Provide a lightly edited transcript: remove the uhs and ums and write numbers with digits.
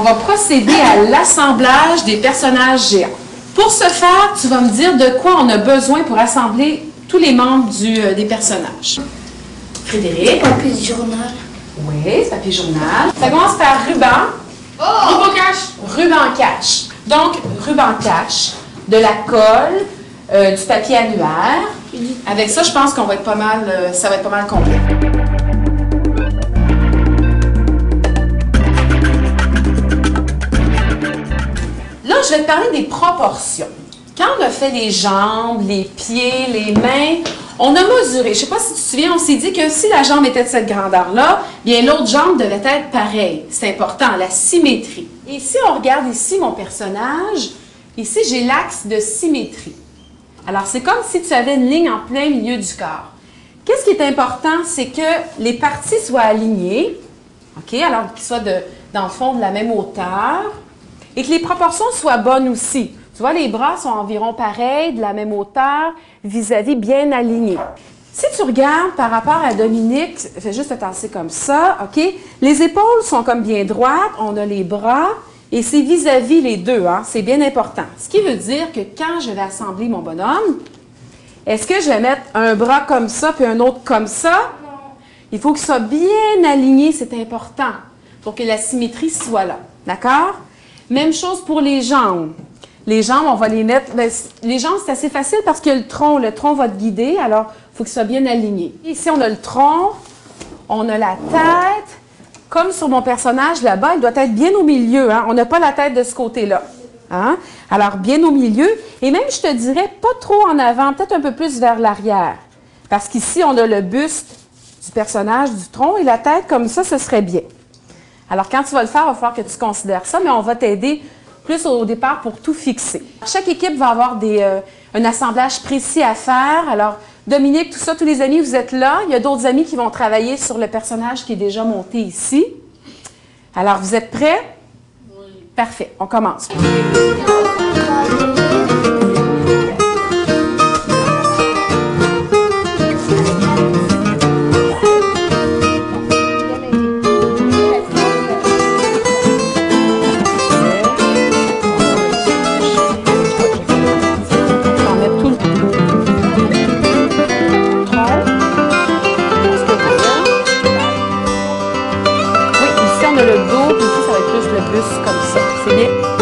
va procéder à l'assemblage des personnages géants. Pour ce faire, tu vas me dire de quoi on a besoin pour assembler tous les membres des personnages. Frédéric? Papier journal. Oui, papier journal. Ça commence par ruban. Oh! Ruban cache. Ruban cache. Donc, ruban cache, de la colle, du papier annuaire. Avec ça, je pense qu'on va être pas mal, ça va être pas mal complet. Là, je vais te parler des proportions. Quand on a fait les jambes, les pieds, les mains, on a mesuré. Je ne sais pas si tu te souviens, on s'est dit que si la jambe était de cette grandeur-là, bien l'autre jambe devait être pareille. C'est important, la symétrie. Et si on regarde ici mon personnage, ici j'ai l'axe de symétrie. Alors c'est comme si tu avais une ligne en plein milieu du corps. Qu'est-ce qui est important, c'est que les parties soient alignées, OK, alors qu'ils soient dans le fond de la même hauteur, et que les proportions soient bonnes aussi. Tu vois, les bras sont environ pareils, de la même hauteur, vis-à-vis bien alignés. Si tu regardes par rapport à Dominique, fais juste te tasser comme ça, OK? Les épaules sont comme bien droites, on a les bras, et c'est vis-à-vis les deux, hein? C'est bien important. Ce qui veut dire que quand je vais assembler mon bonhomme, est-ce que je vais mettre un bras comme ça puis un autre comme ça? Non. Il faut qu'il soit bien aligné, c'est important, pour que la symétrie soit là. D'accord? Même chose pour les jambes. Les jambes, on va les mettre... les jambes, c'est assez facile parce que le tronc va te guider, alors il faut qu'il soit bien aligné. Ici, on a le tronc, on a la tête. Comme sur mon personnage là-bas, il doit être bien au milieu. Hein? On n'a pas la tête de ce côté-là. Hein? Alors, bien au milieu. Et même, je te dirais, pas trop en avant, peut-être un peu plus vers l'arrière. Parce qu'ici, on a le buste du personnage, du tronc, et la tête, comme ça, ce serait bien. Alors, quand tu vas le faire, il va falloir que tu considères ça, mais on va t'aider plus au départ pour tout fixer. Chaque équipe va avoir un assemblage précis à faire. Alors, Dominique, tout ça, tous les amis, vous êtes là. Il y a d'autres amis qui vont travailler sur le personnage qui est déjà monté ici. Alors, vous êtes prêts? Oui. Parfait, on commence. Le dos, puis ici, ça va être plus le buste comme ça. C'est bien.